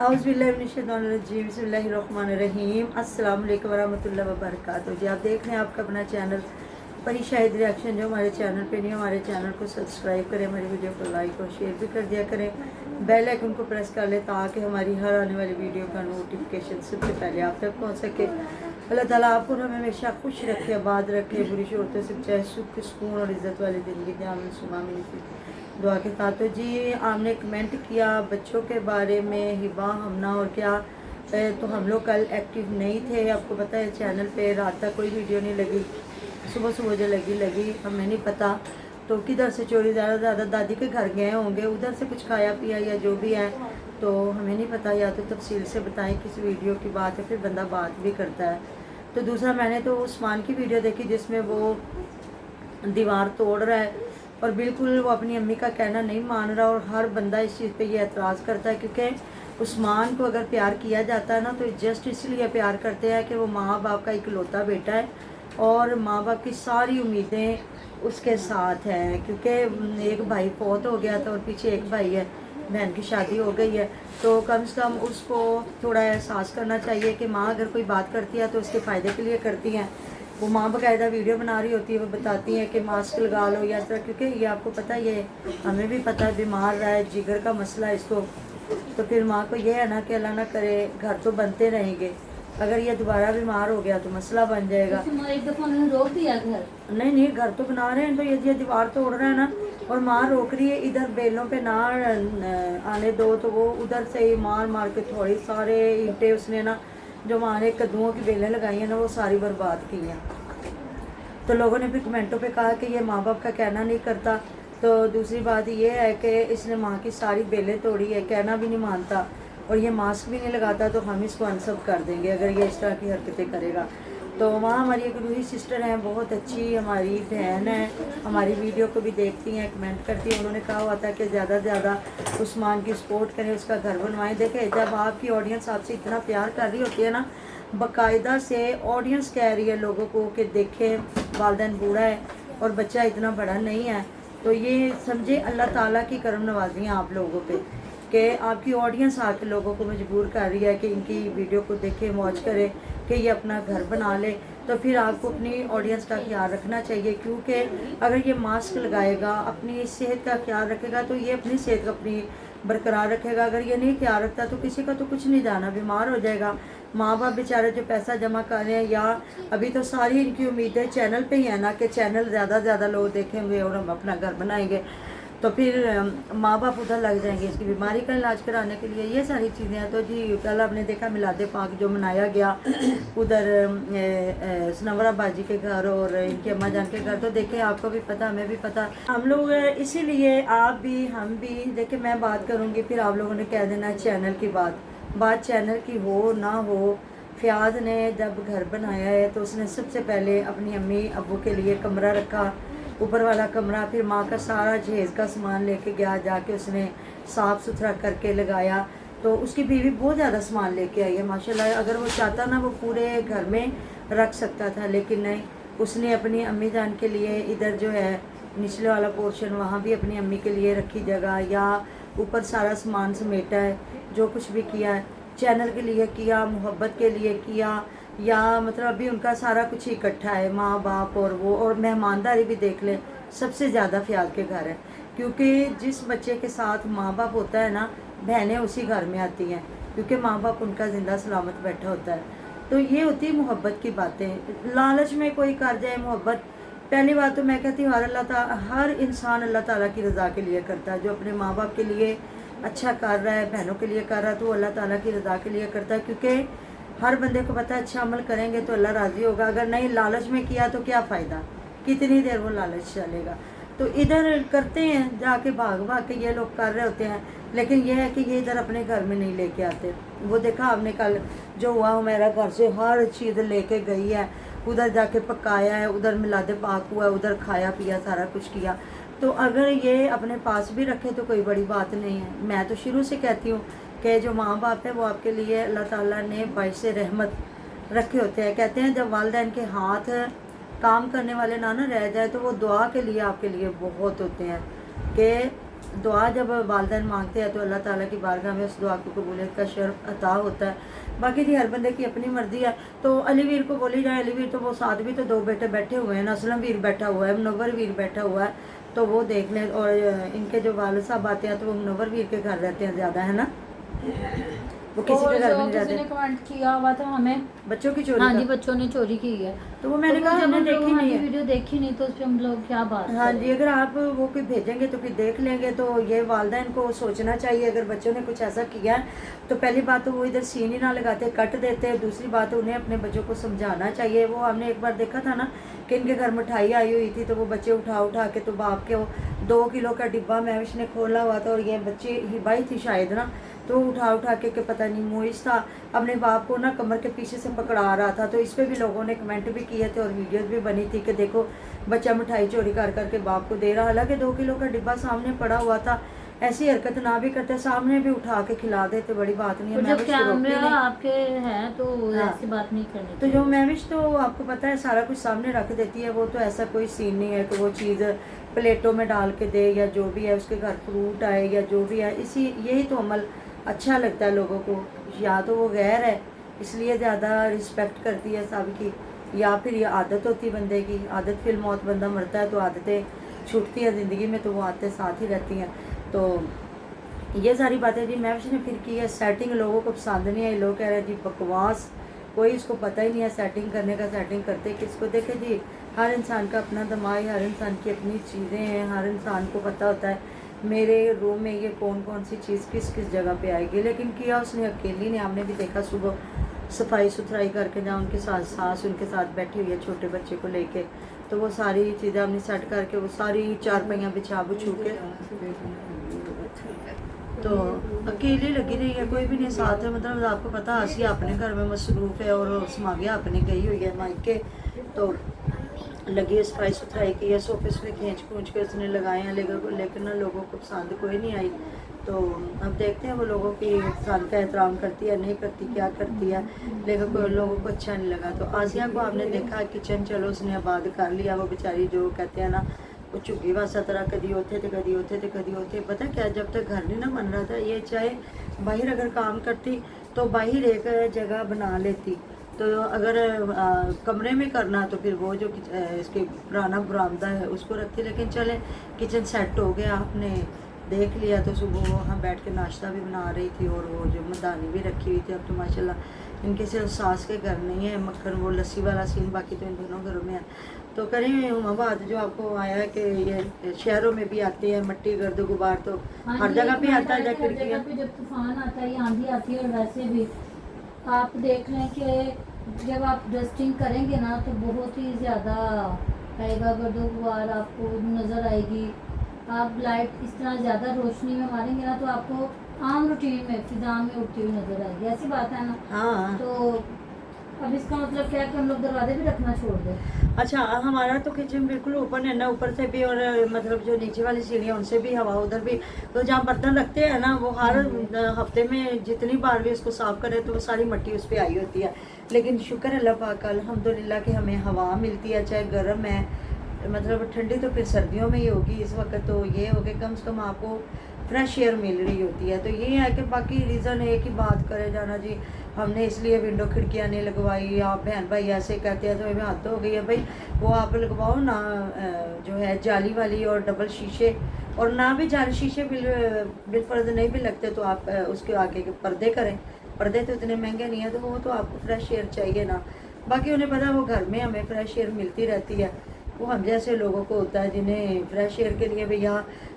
औज़ुबिल्लाहि बिस्मिल्लाहिर्रहमानिर्रहीम अस्सलाम वालेकुम वरहमतुल्लाहि वबरकातुहू। जी आप देख रहे हैं आपका अपना चैनल परी शाहिद रिएक्शन। जो हमारे चैनल पे नहीं, हमारे चैनल को सब्सक्राइब करें, हमारी वीडियो को लाइक और शेयर भी कर दिया करें, बेल आइकन को प्रेस कर लें ताकि हमारी हर आने वाली वीडियो का नोटिफिकेशन सबसे पहले आप तक पहुँच सके। अल्लाह ताला आपको हमें हमेशा खुश रखे, आबाद रखे, बुरी शोरतों से बचाए, सुख सुकून और इज़्ज़त वाली ज़िंदगी आमीन सुमा आमीन दुआ के साथ। तो जी आपने कमेंट किया बच्चों के बारे में, हिबा हमना और क्या, तो हम लोग कल एक्टिव नहीं थे। आपको पता है चैनल पे रात तक कोई वीडियो नहीं लगी, सुबह सुबह जो लगी हमें नहीं पता। तो किधर से चोरी ज़्यादा दादी के घर गए होंगे, उधर से कुछ खाया पिया या जो भी है, तो हमें नहीं पता। या तो तफसील से बताएं किस वीडियो की बात है, फिर बंदा बात भी करता है। तो दूसरा मैंने तो उस्मान की वीडियो देखी जिसमें वो दीवार तोड़ रहा है और बिल्कुल वो अपनी अम्मी का कहना नहीं मान रहा, और हर बंदा इस चीज़ पे ये एतराज़ करता है क्योंकि उस्मान को अगर प्यार किया जाता है ना तो जस्ट इसलिए प्यार करते हैं कि वो माँ बाप का इकलौता बेटा है और माँ बाप की सारी उम्मीदें उसके साथ हैं। क्योंकि एक भाई फौत हो गया था और पीछे एक भाई है, बहन की शादी हो गई है, तो कम से कम उसको थोड़ा एहसास करना चाहिए कि माँ अगर कोई बात करती है तो उसके फ़ायदे के लिए करती हैं। वो माँ बाकायदा वीडियो बना रही होती है, वो बताती हैं कि मास्क लगा लो या इस तरह, क्योंकि ये आपको पता है, ये हमें भी पता है, बीमार रहा है, जिगर का मसला है इसको। तो फिर माँ को ये है ना कि अल्लाह ना करे घर तो बनते रहेंगे, अगर ये दोबारा बीमार हो गया तो मसला बन जाएगा। एक दफा उन्होंने रोक दिया घर, नहीं घर तो बना रहे हैं, तो ये दीवार तोड़ रहा है ना और माँ रोक रही है इधर बेलों पे ना आने दो, तो वो उधर से ही मार के थोड़ी सारे ईंटें उसने ना जो हमारे कद्दुओं की बेलें लगाई हैं ना वो सारी बर्बाद की हैं। तो लोगों ने फिर कमेंटों पे कहा कि ये माँ बाप का कहना नहीं करता। तो दूसरी बात ये है कि इसने माँ की सारी बेलें तोड़ी है, कहना भी नहीं मानता और ये मास्क भी नहीं लगाता, तो हम इसको अनसब कर देंगे अगर ये इस तरह की हरकतें करेगा। तो वहाँ हमारी एक रूही सिस्टर हैं, बहुत अच्छी हमारी बहन है, हमारी वीडियो को भी देखती हैं, कमेंट करती हैं। उन्होंने कहा हुआ था कि ज़्यादा से ज़्यादा उस्मान की सपोर्ट करें, उसका घर बनवाएं। देखें जब आपकी ऑडियंस आपसे इतना प्यार कर रही होती है ना, बाकायदा से ऑडियंस कह रही है लोगों को कि देखें वालिदैन बूढ़ा है और बच्चा इतना बड़ा नहीं है, तो ये समझे अल्लाह ताला की करम नवाजी हैं आप लोगों पे कि आपकी ऑडियंस आके लोगों को मजबूर कर रही है कि इनकी वीडियो को देखें, वॉच करें कि ये अपना घर बना ले। तो फिर आपको अपनी ऑडियंस का ख्याल रखना चाहिए, क्योंकि अगर ये मास्क लगाएगा, अपनी सेहत का ख्याल रखेगा, तो ये अपनी सेहत का अपनी बरकरार रखेगा। अगर ये नहीं ख्याल रखता तो किसी का तो कुछ नहीं जाना, बीमार हो जाएगा। माँ बाप बेचारे जो पैसा जमा कर रहे हैं, या अभी तो सारी इनकी उम्मीदें चैनल पे ही है ना कि चैनल ज़्यादा से ज़्यादा लोग देखेंगे और हम अपना घर बनाएंगे, तो फिर माँ बाप उधर लग जाएंगे इसकी बीमारी का इलाज कराने के लिए, ये सारी चीज़ें हैं। तो जी कल आपने देखा मिलाद पाक जो मनाया गया उधर सनवरा बाजी के घर और इनके अम्मा जान के घर, तो देखें आपको भी पता, हमें भी पता, हम लोग इसीलिए आप भी हम भी देखें, मैं बात करूँगी फिर आप लोगों ने कह देना चैनल की बात चैनल की हो ना हो। फ़याज़ ने जब घर बनाया है तो उसने सबसे पहले अपनी अम्मी अब्बू के लिए कमरा रखा, ऊपर वाला कमरा, फिर माँ का सारा जहेज़ का सामान लेके गया, जाके उसने साफ़ सुथरा करके लगाया। तो उसकी बीवी बहुत ज़्यादा सामान लेके आई है माशाल्लाह, अगर वो चाहता ना वो पूरे घर में रख सकता था, लेकिन नहीं, उसने अपनी अम्मी जान के लिए इधर जो है निचले वाला पोर्शन वहाँ भी अपनी अम्मी के लिए रखी जगह, या ऊपर सारा सामान समेटा है। जो कुछ भी किया है चैनल के लिए किया, मोहब्बत के लिए किया, या मतलब अभी उनका सारा कुछ इकट्ठा है, माँ बाप और वो, और मेहमानदारी भी देख लें सबसे ज़्यादा फ़याज़ के घर है, क्योंकि जिस बच्चे के साथ माँ बाप होता है ना, बहनें उसी घर में आती हैं, क्योंकि माँ बाप उनका ज़िंदा सलामत बैठा होता है। तो ये होती है मोहब्बत की बातें। लालच में कोई कर जाए मोहब्बत, पहली बात तो मैं कहती हूँ हर इंसान अल्लाह ताला की रज़ा के लिए करता है। जो अपने माँ बाप के लिए अच्छा कर रहा है, बहनों के लिए कर रहा है, तो वो अल्लाह ताला की रज़ा के लिए करता है, क्योंकि हर बंदे को पता है अच्छा अमल करेंगे तो अल्लाह राज़ी होगा। अगर नहीं लालच में किया तो क्या फ़ायदा, कितनी देर वो लालच चलेगा। तो इधर करते हैं जाके भाग के ये लोग कर रहे होते हैं, लेकिन ये है कि ये इधर अपने घर में नहीं लेके आते। वो देखा आपने कल जो हुआ, मेरा घर से हर चीज़ लेके गई है, उधर जाके पकाया है, उधर मिलाद पाक हुआ है, उधर खाया पिया सारा कुछ किया। तो अगर ये अपने पास भी रखे तो कोई बड़ी बात नहीं है। मैं तो शुरू से कहती हूँ कि जो माँ बाप है वो आपके लिए अल्लाह ताला ने बाइस रहमत रखे होते हैं। कहते हैं जब वालिदैन के हाथ काम करने वाले ना रह जाए तो वो दुआ के लिए आपके लिए बहुत होते हैं कि दुआ जब वालिदैन मांगते हैं तो अल्लाह ताला की बारगाह में उस दुआ को कबूलियत का शर्फ अता होता है। बाकी जी हर बंदे की अपनी मर्जी है। तो अली वीर को बोली जाए, अली वीर तो वो साथ भी तो 2 बेटे बैठे हुए हैं, असलम वीर बैठा हुआ है, मुनव्वर वीर बैठा हुआ है, तो वो देख लें। और इनके जो वालिद साहब आते हैं तो वो मुनव्वर वीर के घर रहते हैं ज़्यादा, है ना, वो किसी के घर में नहीं किसी ने रहते। कमेंट किया हुआ था हमें, बच्चों की चोरी हाँ जी का। बच्चों ने चोरी की है। तो वो मैंने कहा जब हमने हम लोग देखी नहीं है। वीडियो देखी नहीं तो उस पर हम लोग क्या बात हाँ करें? जी, अगर आप वो कोई भेजेंगे तो फिर देख लेंगे। तो ये वालिदैन को सोचना चाहिए, अगर बच्चों ने कुछ ऐसा किया है तो पहली बात तो वो इधर सीन ही ना लगाते, कट देते। दूसरी बात उन्हें अपने बच्चों को समझाना चाहिए। वो हमने एक बार देखा था ना कि इनके घर मिठाई आई हुई थी, तो वो बच्चे उठा उठा के, तो बाप के वो 2 किलो का डिब्बा महविश ने खोला हुआ था, और ये बच्चे हिबाई थी शायद ना, तो उठा उठा के पता नहीं मोइस था, अपने बाप को ना कमर के पीछे से पकड़ा रहा था। तो इस पर भी लोगों ने कमेंट भी किए थे और वीडियोस भी बनी थी कि देखो बच्चा मिठाई चोरी कर करके बाप को दे रहा, हालांकि 2 किलो का डिब्बा सामने पड़ा हुआ था। ऐसी हरकत ना भी करते, सामने भी उठा के खिला देते, बड़ी बात नहीं है। जब महविश को रोकती कैमरा नहीं। आपके हैं तो हाँ। ऐसी बात नहीं करनी तो जो महविश तो आपको पता है सारा कुछ सामने रख देती है, वो तो ऐसा कोई सीन नहीं है कि वो चीज़ प्लेटों में डाल के दे, या जो भी है उसके घर फ्रूट आए या जो भी है। इसी यही तो अमल अच्छा लगता है लोगों को। या तो वो गैर है इसलिए ज़्यादा रिस्पेक्ट करती है सबकी, या फिर ये आदत होती है बंदे की। आदत फिर मौत, बंदा मरता है तो आदतें छूटती हैं ज़िंदगी में, तो वो आदतें साथ ही रहती हैं। तो ये सारी बातें जी महविश ने फिर की है। सेटिंग लोगों को पसंद नहीं है, लोग कह रहे हैं जी बकवास, कोई इसको पता ही नहीं है सेटिंग करने का। सेटिंग करते किसको? देखे जी, हर इंसान का अपना दिमाग, हर इंसान की अपनी चीज़ें हैं, हर इंसान को पता होता है मेरे रूम में ये कौन कौन सी चीज़ किस किस जगह पे आएगी। लेकिन किया उसने अकेली ने। हमने भी देखा सुबह सफाई सुथराई करके, जहाँ उनके साथ सास उनके साथ बैठी हुई है छोटे बच्चे को लेके, तो वो सारी चीज़ें हमने सेट करके, वो सारी चारपाइयाँ बिछा बुछू के, तो अकेली लगी रही है, कोई भी नहीं साथ है। मतलब आपको पता आसिया अपने घर में मसरूफ़ है और समागिया अपने गई हुई है मायके, तो लगी है सफाई सुथराई की है, सोफे से खींच खूंच के उसने लगाए हैं, लेकिन ना लोगों को पसंद कोई नहीं आई। तो अब देखते हैं वो लोगों की पसंद का एहतराम करती है नहीं करती, क्या करती है, लेकिन कोई लोगों को अच्छा नहीं लगा। तो आसिया को आपने देखा किचन चलो उसने आबाद कर लिया। वो बेचारी जो कहते हैं ना वो झुग्गी वासा तरह कदी होते थे कदी होते थे कदी होते। पता क्या, जब तक घर नहीं ना बन रहा था, ये चाहे बाहर अगर काम करती तो बाहर एक जगह बना लेती। तो अगर कमरे में करना तो फिर वो जो इसके पुराना बरामदा है उसको रखती। लेकिन चले किचन सेट हो गया, आपने देख लिया। तो सुबह वो वहाँ बैठ के नाश्ता भी बना रही थी और वो जो मदानी भी रखी हुई थी। अब तो माशाल्लाह इनके सिर्फ सास के घर नहीं है मक्खन वो लस्सी वाला सीन, बाकी तो इन दोनों घरों में है। तो करें हुमाबाद जो आपको आया है कि ये शहरों में भी आते हैं मट्टी गर्द गुबार, तो हर जगह पे आता है। हर जगह पे जब तूफान आता है या आंधी आती है, और वैसे भी आप देख लें कि जब आप डस्टिंग करेंगे ना तो बहुत ही ज़्यादा आएगा, गर्दो गुबार आपको नज़र आएगी। आप लाइट इस तरह ज़्यादा रोशनी में मारेंगे ना तो आपको आम रूटीन में फिजा में उड़ती हुई नज़र आएगी, ऐसी बात है ना। हाँ। तो अब इसका मतलब क्या है कि हम लोग दरवाजे भी रखना छोड़ दें। अच्छा, हमारा तो किचन बिल्कुल ओपन है ना, ऊपर से भी, और मतलब जो नीचे वाली सीढ़ियाँ उनसे भी हवा उधर भी। तो जहाँ बर्तन रखते हैं ना वो हर हफ्ते में जितनी बार भी उसको साफ़ करें तो वो सारी मट्टी उस पर आई होती है। लेकिन शुक्र अल्लाह पाक अल्हम्दुलिल्लाह कि हमें हवा मिलती है, चाहे गर्म है, मतलब ठंडी तो फिर सर्दियों में ही होगी इस वक्त। तो ये हो गया कम से कम आपको फ्रेश एयर मिल रही होती है। तो ये है कि बाकी रीज़न एक ही बात करे जाना जी हमने इसलिए विंडो खिड़कियाँ नहीं लगवाई, आप बहन भाई ऐसे कहते हैं तो हमें हद हो गई है भाई। वो आप लगवाओ ना जो है जाली वाली और डबल शीशे, और ना भी जाली शीशे बिल फर्ज नहीं भी लगते तो आप उसके आगे के पर्दे करें। पर्दे तो इतने महंगे नहीं है, तो वो तो आपको फ्रेश एयर चाहिए ना। बाकी उन्हें पता है वो घर में हमें फ्रेश एयर मिलती रहती है। वो हम जैसे लोगों को होता है जिन्हें फ्रेश एयर के लिए भैया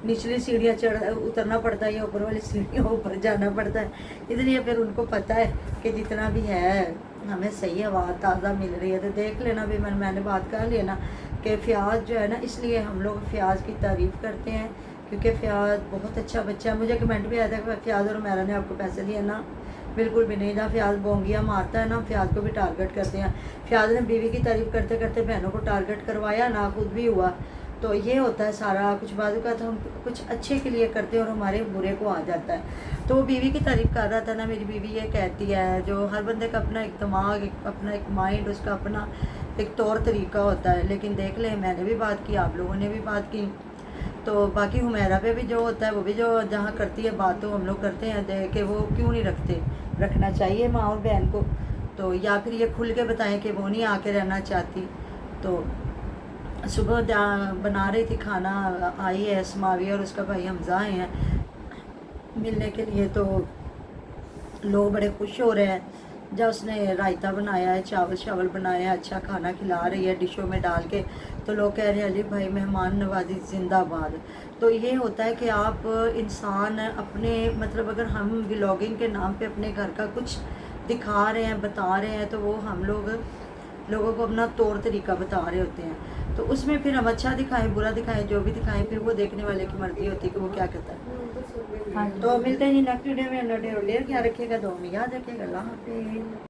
निचली सीढ़ियाँ उतरना पड़ता है या ऊपर वाली सीढ़ियों ऊपर जाना पड़ता है, इसलिए फिर उनको पता है कि जितना भी है हमें सही हवा ताज़ा मिल रही है। तो देख लेना भी मैंने बात कर लिया ना कि फ़याज़ जो है ना, इसलिए हम लोग फ़याज़ की तारीफ़ करते हैं क्योंकि फ़याज़ बहुत अच्छा बच्चा है। मुझे कमेंट भी आया था कि फ़याज़ और मेरा ने आपको पैसे दिए ना, बिल्कुल भी नहीं। जहाँ फ़याज़ बोंगियाँ मारता है ना, फ़याज़ को भी टारगेट करते हैं। फ़याज़ ने बीवी की तारीफ़ करते करते बहनों को टारगेट करवाया ना, खुद भी हुआ। तो ये होता है सारा कुछ। बाजू का तो हम कुछ अच्छे के लिए करते हैं और हमारे बुरे को आ जाता है। तो वो बीवी की तारीफ़ कर रहा था ना, मेरी बीवी ये कहती है, जो हर बंदे का अपना एक दिमाग, अपना एक माइंड, उसका अपना एक तौर तरीका होता है। लेकिन देख लें मैंने भी बात की, आप लोगों ने भी बात की, तो बाकी हुमैरा पे भी जो होता है वो भी जो जहाँ करती है बात तो हम लोग करते हैं कि वो क्यों नहीं रखते, रखना चाहिए माँ और बहन को। तो या फिर ये खुल के बताएं कि वो नहीं आके रहना चाहती। तो सुबह बना रही थी खाना, आई है अस्मावी और उसका भाई हमजा आए हैं मिलने के लिए। तो लोग बड़े खुश हो रहे हैं जब उसने रायता बनाया है, चावल शावल बनाया है, अच्छा खाना खिला रही है डिशों में डाल के। तो लोग कह रहे हैं अली भाई मेहमान नवाजी जिंदाबाद। तो ये होता है कि आप इंसान अपने मतलब अगर हम व्लॉगिंग के नाम पे अपने घर का कुछ दिखा रहे हैं, बता रहे हैं, तो वो हम लोगों को अपना तौर तरीका बता रहे होते हैं। तो उसमें फिर हम अच्छा दिखाएं बुरा दिखाएं जो भी दिखाएं, फिर वो देखने वाले की मर्जी होती है कि वो क्या कहता है। हाँ जी। तो मिलते हैं नेक्स्ट वीडियो में। अल्लाह ख्याल रखिएगा, दुआ में याद रखिएगा। अल्लाह हाफिज़।